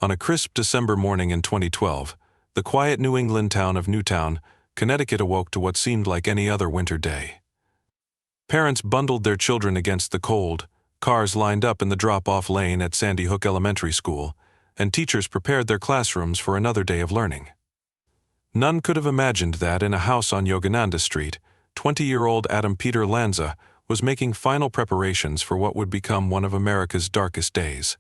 On a crisp December morning in 2012, the quiet New England town of Newtown, Connecticut awoke to what seemed like any other winter day. Parents bundled their children against the cold, cars lined up in the drop-off lane at Sandy Hook Elementary School, and teachers prepared their classrooms for another day of learning. None could have imagined that in a house on Yogananda Street, 20-year-old Adam Peter Lanza was making final preparations for what would become one of America's darkest days.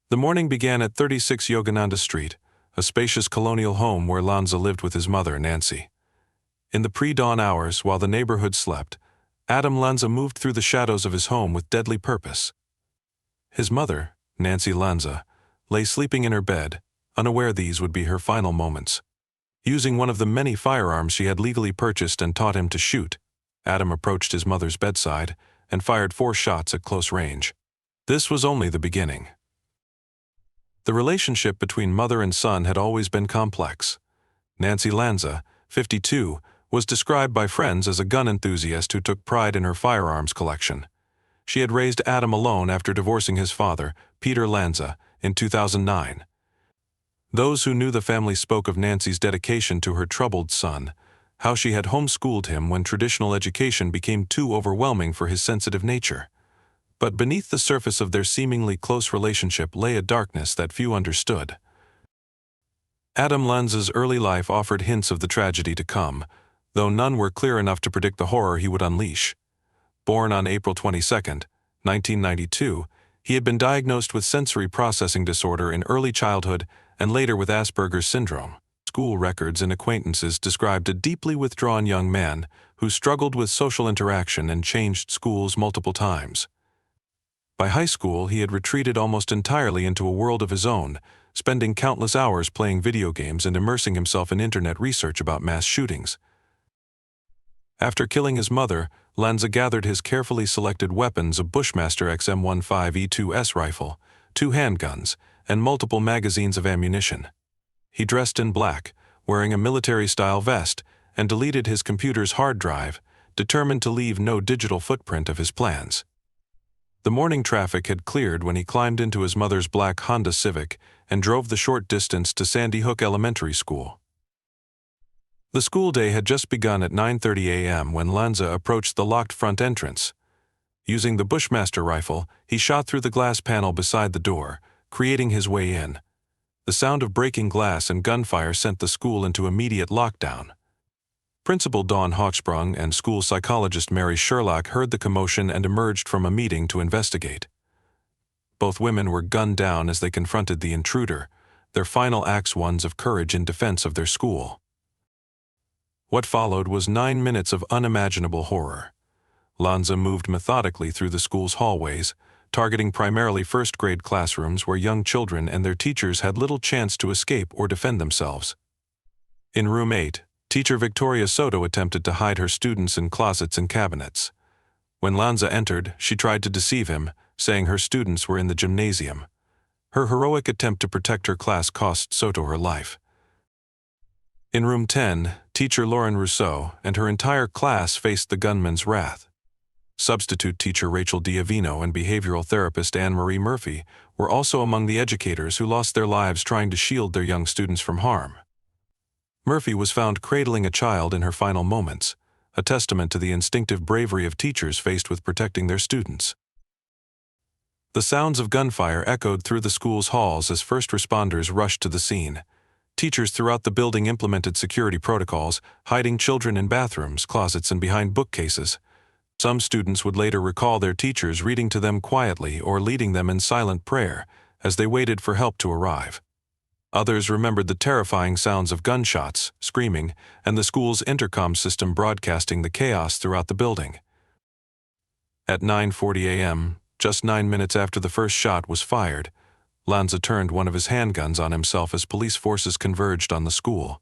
The morning began at 36 Yogananda Street, a spacious colonial home where Lanza lived with his mother, Nancy. In the pre-dawn hours, while the neighborhood slept, Adam Lanza moved through the shadows of his home with deadly purpose. His mother, Nancy Lanza, lay sleeping in her bed, unaware these would be her final moments. Using one of the many firearms she had legally purchased and taught him to shoot, Adam approached his mother's bedside and fired 4 shots at close range. This was only the beginning. The relationship between mother and son had always been complex. Nancy Lanza, 52, was described by friends as a gun enthusiast who took pride in her firearms collection. She had raised Adam alone after divorcing his father, Peter Lanza, in 2009. Those who knew the family spoke of Nancy's dedication to her troubled son, how she had homeschooled him when traditional education became too overwhelming for his sensitive nature. But beneath the surface of their seemingly close relationship lay a darkness that few understood. Adam Lanza's early life offered hints of the tragedy to come, though none were clear enough to predict the horror he would unleash. Born on April 22, 1992, he had been diagnosed with sensory processing disorder in early childhood and later with Asperger's syndrome. School records and acquaintances described a deeply withdrawn young man who struggled with social interaction and changed schools multiple times. By high school, he had retreated almost entirely into a world of his own, spending countless hours playing video games and immersing himself in internet research about mass shootings. After killing his mother, Lanza gathered his carefully selected weapons: a Bushmaster XM15E2S rifle, 2 handguns, and multiple magazines of ammunition. He dressed in black, wearing a military-style vest, and deleted his computer's hard drive, determined to leave no digital footprint of his plans. The morning traffic had cleared when he climbed into his mother's black Honda Civic and drove the short distance to Sandy Hook Elementary School. The school day had just begun at 9:30 a.m. when Lanza approached the locked front entrance. Using the Bushmaster rifle, he shot through the glass panel beside the door, creating his way in. The sound of breaking glass and gunfire sent the school into immediate lockdown. Principal Dawn Hawksprung and school psychologist Mary Sherlock heard the commotion and emerged from a meeting to investigate. Both women were gunned down as they confronted the intruder, their final acts ones of courage in defense of their school. What followed was 9 minutes of unimaginable horror. Lanza moved methodically through the school's hallways, targeting primarily first-grade classrooms where young children and their teachers had little chance to escape or defend themselves. In room 8, teacher Victoria Soto attempted to hide her students in closets and cabinets. When Lanza entered, she tried to deceive him, saying her students were in the gymnasium. Her heroic attempt to protect her class cost Soto her life. In room 10, teacher Lauren Rousseau and her entire class faced the gunman's wrath. Substitute teacher Rachel Diavino and behavioral therapist Anne-Marie Murphy were also among the educators who lost their lives trying to shield their young students from harm. Murphy was found cradling a child in her final moments, a testament to the instinctive bravery of teachers faced with protecting their students. The sounds of gunfire echoed through the school's halls as first responders rushed to the scene. Teachers throughout the building implemented security protocols, hiding children in bathrooms, closets, and behind bookcases. Some students would later recall their teachers reading to them quietly or leading them in silent prayer as they waited for help to arrive. Others remembered the terrifying sounds of gunshots, screaming, and the school's intercom system broadcasting the chaos throughout the building. At 9:40 a.m., just 9 minutes after the first shot was fired, Lanza turned one of his handguns on himself as police forces converged on the school.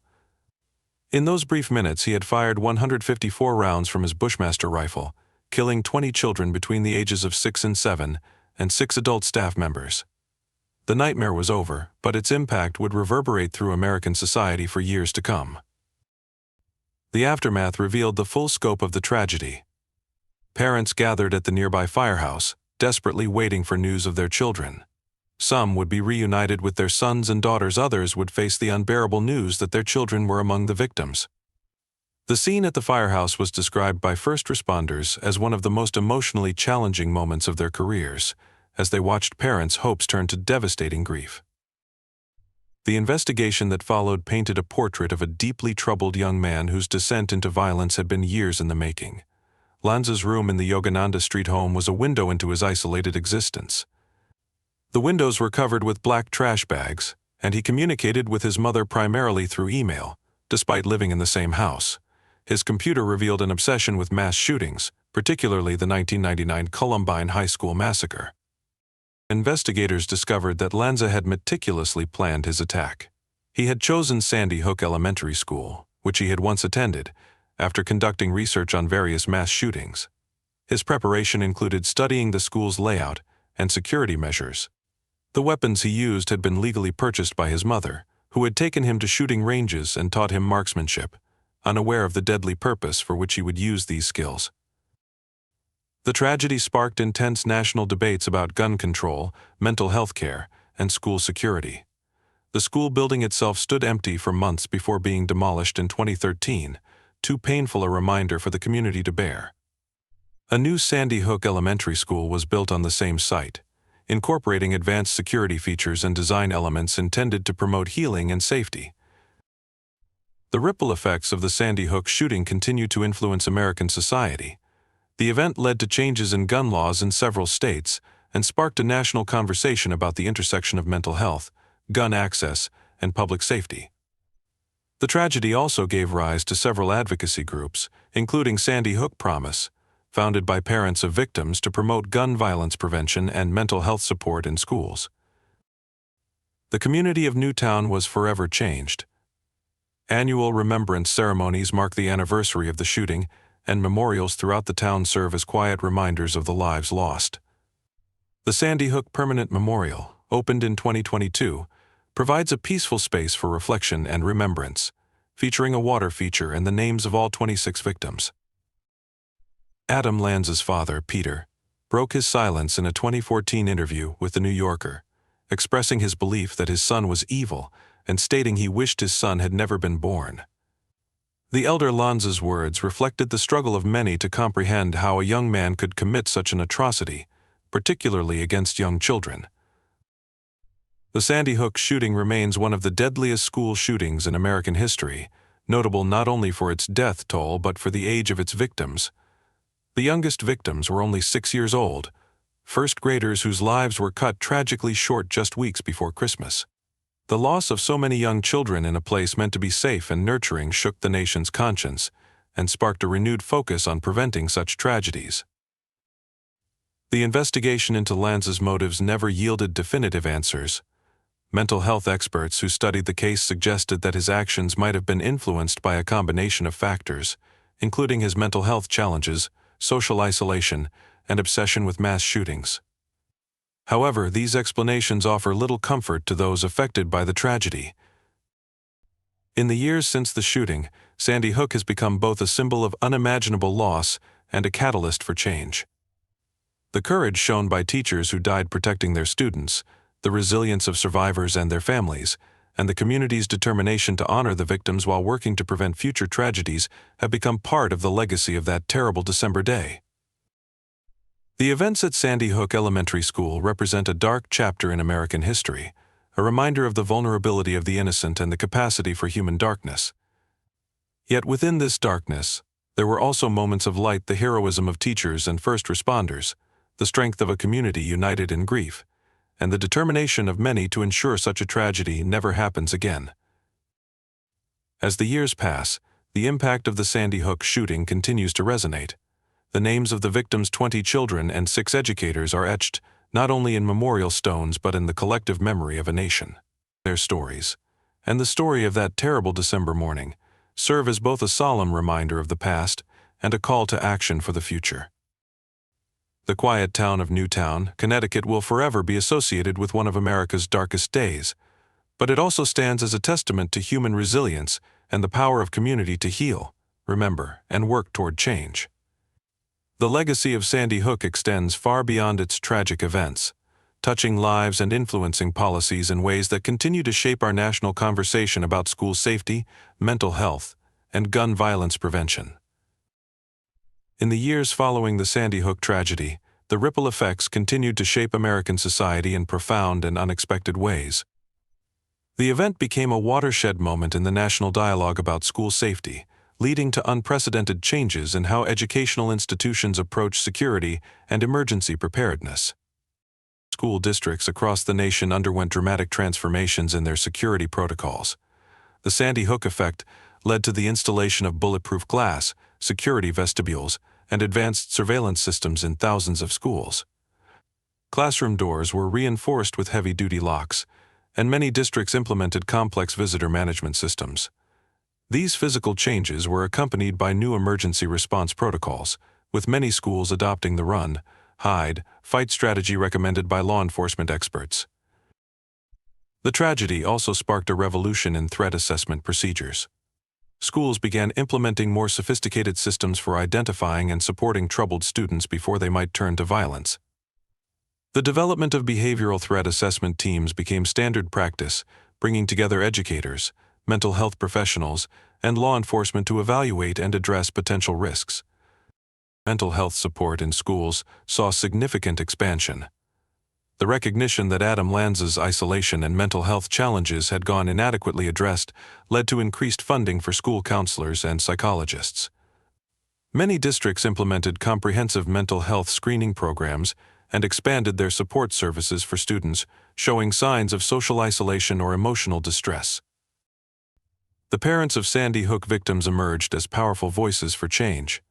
In those brief minutes, he had fired 154 rounds from his Bushmaster rifle, killing 20 children between the ages of 6 and 7, and 6 adult staff members. The nightmare was over, but its impact would reverberate through American society for years to come. The aftermath revealed the full scope of the tragedy. Parents gathered at the nearby firehouse, desperately waiting for news of their children. Some would be reunited with their sons and daughters, others would face the unbearable news that their children were among the victims. The scene at the firehouse was described by first responders as one of the most emotionally challenging moments of their careers, as they watched parents' hopes turn to devastating grief. The investigation that followed painted a portrait of a deeply troubled young man whose descent into violence had been years in the making. Lanza's room in the Yogananda Street home was a window into his isolated existence. The windows were covered with black trash bags, and he communicated with his mother primarily through email, despite living in the same house. His computer revealed an obsession with mass shootings, particularly the 1999 Columbine High School massacre. Investigators discovered that Lanza had meticulously planned his attack. He had chosen Sandy Hook Elementary School, which he had once attended, after conducting research on various mass shootings. His preparation included studying the school's layout and security measures. The weapons he used had been legally purchased by his mother, who had taken him to shooting ranges and taught him marksmanship, unaware of the deadly purpose for which he would use these skills. The tragedy sparked intense national debates about gun control, mental health care, and school security. The school building itself stood empty for months before being demolished in 2013, too painful a reminder for the community to bear. A new Sandy Hook Elementary School was built on the same site, incorporating advanced security features and design elements intended to promote healing and safety. The ripple effects of the Sandy Hook shooting continue to influence American society. The event led to changes in gun laws in several states and sparked a national conversation about the intersection of mental health, gun access, and public safety. The tragedy also gave rise to several advocacy groups, including Sandy Hook Promise, founded by parents of victims to promote gun violence prevention and mental health support in schools. The community of Newtown was forever changed. Annual remembrance ceremonies mark the anniversary of the shooting, and memorials throughout the town serve as quiet reminders of the lives lost. The Sandy Hook Permanent Memorial, opened in 2022, provides a peaceful space for reflection and remembrance, featuring a water feature and the names of all 26 victims. Adam Lanza's father, Peter, broke his silence in a 2014 interview with The New Yorker, expressing his belief that his son was evil and stating he wished his son had never been born. The elder Lanza's words reflected the struggle of many to comprehend how a young man could commit such an atrocity, particularly against young children. The Sandy Hook shooting remains one of the deadliest school shootings in American history, notable not only for its death toll but for the age of its victims. The youngest victims were only 6 years old, first graders whose lives were cut tragically short just weeks before Christmas. The loss of so many young children in a place meant to be safe and nurturing shook the nation's conscience and sparked a renewed focus on preventing such tragedies. The investigation into Lanza's motives never yielded definitive answers. Mental health experts who studied the case suggested that his actions might have been influenced by a combination of factors, including his mental health challenges, social isolation, and obsession with mass shootings. However, these explanations offer little comfort to those affected by the tragedy. In the years since the shooting, Sandy Hook has become both a symbol of unimaginable loss and a catalyst for change. The courage shown by teachers who died protecting their students, the resilience of survivors and their families, and the community's determination to honor the victims while working to prevent future tragedies have become part of the legacy of that terrible December day. The events at Sandy Hook Elementary School represent a dark chapter in American history, a reminder of the vulnerability of the innocent and the capacity for human darkness. Yet within this darkness, there were also moments of light: the heroism of teachers and first responders, the strength of a community united in grief, and the determination of many to ensure such a tragedy never happens again. As the years pass, the impact of the Sandy Hook shooting continues to resonate. The names of the victims' 20 children and 6 educators are etched not only in memorial stones but in the collective memory of a nation. Their stories, and the story of that terrible December morning, serve as both a solemn reminder of the past and a call to action for the future. The quiet town of Newtown, Connecticut will forever be associated with one of America's darkest days, but it also stands as a testament to human resilience and the power of community to heal, remember, and work toward change. The legacy of Sandy Hook extends far beyond its tragic events. touching lives and influencing policies in ways that continue to shape our national conversation about school safety, mental health, and gun violence prevention. In the years following the Sandy Hook tragedy, the ripple effects continued to shape American society in profound and unexpected ways. The event became a watershed moment in the national dialogue about school safety, leading to unprecedented changes in how educational institutions approach security and emergency preparedness. School districts across the nation underwent dramatic transformations in their security protocols. The Sandy Hook effect led to the installation of bulletproof glass, security vestibules, and advanced surveillance systems in thousands of schools. Classroom doors were reinforced with heavy-duty locks, and many districts implemented complex visitor management systems. These physical changes were accompanied by new emergency response protocols, with many schools adopting the run, hide, fight strategy recommended by law enforcement experts. The tragedy also sparked a revolution in threat assessment procedures. Schools began implementing more sophisticated systems for identifying and supporting troubled students before they might turn to violence. The development of behavioral threat assessment teams became standard practice, bringing together educators, mental health professionals, and law enforcement to evaluate and address potential risks. Mental health support in schools saw significant expansion. The recognition that Adam Lanza's isolation and mental health challenges had gone inadequately addressed led to increased funding for school counselors and psychologists. Many districts implemented comprehensive mental health screening programs and expanded their support services for students showing signs of social isolation or emotional distress. The parents of Sandy Hook victims emerged as powerful voices for change.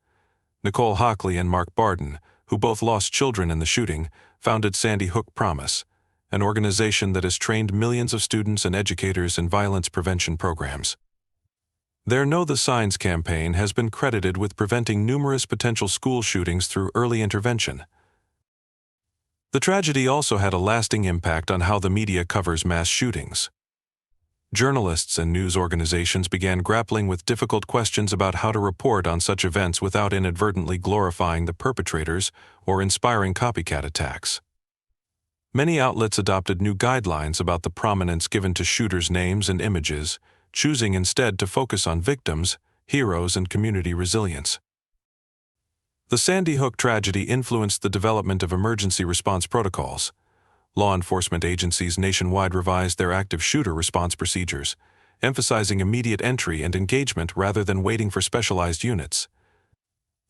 Nicole Hockley and Mark Barden, who both lost children in the shooting, founded Sandy Hook Promise, an organization that has trained millions of students and educators in violence prevention programs. Their Know the Signs campaign has been credited with preventing numerous potential school shootings through early intervention. The tragedy also had a lasting impact on how the media covers mass shootings. Journalists and news organizations began grappling with difficult questions about how to report on such events without inadvertently glorifying the perpetrators or inspiring copycat attacks. Many outlets adopted new guidelines about the prominence given to shooters' names and images, choosing instead to focus on victims, heroes, and community resilience. The Sandy Hook tragedy influenced the development of emergency response protocols. Law enforcement agencies nationwide revised their active shooter response procedures, emphasizing immediate entry and engagement rather than waiting for specialized units.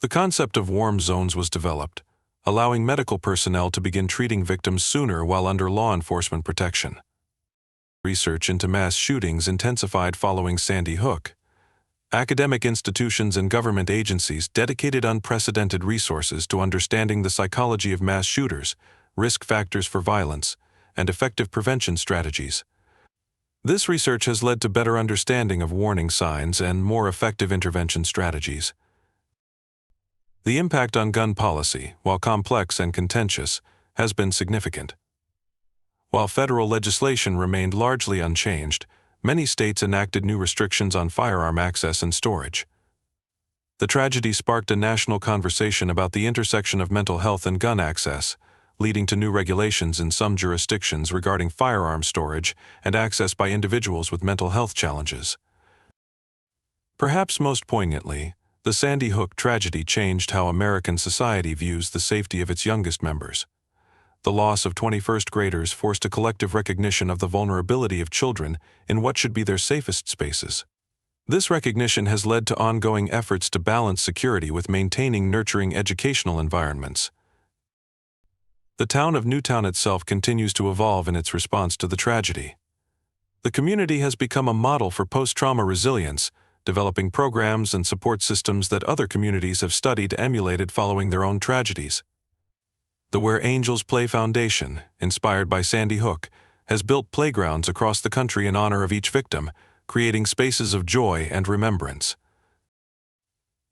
The concept of warm zones was developed, allowing medical personnel to begin treating victims sooner while under law enforcement protection. Research into mass shootings intensified following Sandy Hook. Academic institutions and government agencies dedicated unprecedented resources to understanding the psychology of mass shooters, risk factors for violence, and effective prevention strategies. This research has led to better understanding of warning signs and more effective intervention strategies. The impact on gun policy, while complex and contentious, has been significant. While federal legislation remained largely unchanged, many states enacted new restrictions on firearm access and storage. The tragedy sparked a national conversation about the intersection of mental health and gun access, leading to new regulations in some jurisdictions regarding firearm storage and access by individuals with mental health challenges. Perhaps most poignantly, the Sandy Hook tragedy changed how American society views the safety of its youngest members. The loss of 21st graders forced a collective recognition of the vulnerability of children in what should be their safest spaces. This recognition has led to ongoing efforts to balance security with maintaining nurturing educational environments. The town of Newtown itself continues to evolve in its response to the tragedy. The community has become a model for post-trauma resilience, developing programs and support systems that other communities have studied and emulated following their own tragedies. The Where Angels Play Foundation, inspired by Sandy Hook, has built playgrounds across the country in honor of each victim, creating spaces of joy and remembrance.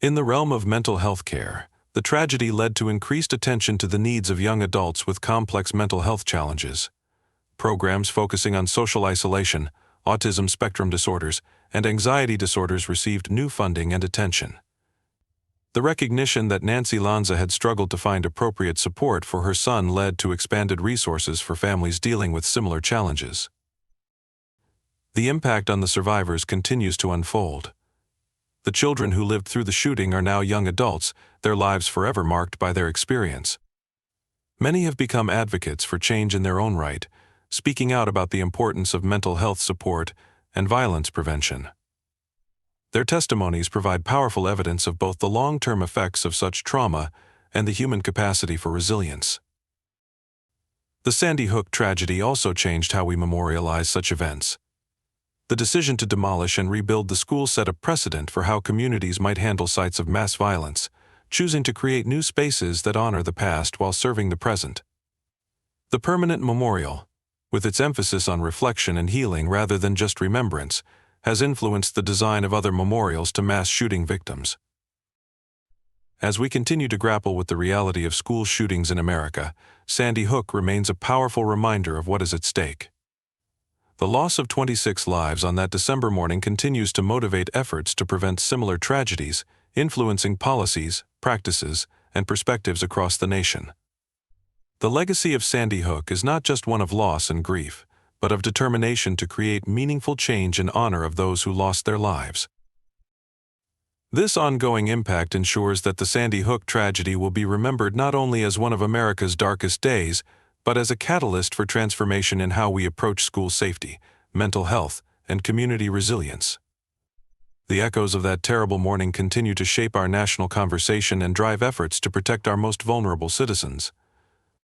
In the realm of mental health care, the tragedy led to increased attention to the needs of young adults with complex mental health challenges. Programs focusing on social isolation, autism spectrum disorders, and anxiety disorders received new funding and attention. The recognition that Nancy Lanza had struggled to find appropriate support for her son led to expanded resources for families dealing with similar challenges. The impact on the survivors continues to unfold. The children who lived through the shooting are now young adults, their lives forever marked by their experience. Many have become advocates for change in their own right, speaking out about the importance of mental health support and violence prevention. Their testimonies provide powerful evidence of both the long-term effects of such trauma and the human capacity for resilience. The Sandy Hook tragedy also changed how we memorialize such events. The decision to demolish and rebuild the school set a precedent for how communities might handle sites of mass violence, choosing to create new spaces that honor the past while serving the present. The permanent memorial, with its emphasis on reflection and healing rather than just remembrance, has influenced the design of other memorials to mass shooting victims. As we continue to grapple with the reality of school shootings in America, Sandy Hook remains a powerful reminder of what is at stake. The loss of 26 lives on that December morning continues to motivate efforts to prevent similar tragedies, influencing policies, practices, and perspectives across the nation. The legacy of Sandy Hook is not just one of loss and grief, but of determination to create meaningful change in honor of those who lost their lives. This ongoing impact ensures that the Sandy Hook tragedy will be remembered not only as one of America's darkest days, but as a catalyst for transformation in how we approach school safety, mental health, and community resilience. The echoes of that terrible morning continue to shape our national conversation and drive efforts to protect our most vulnerable citizens.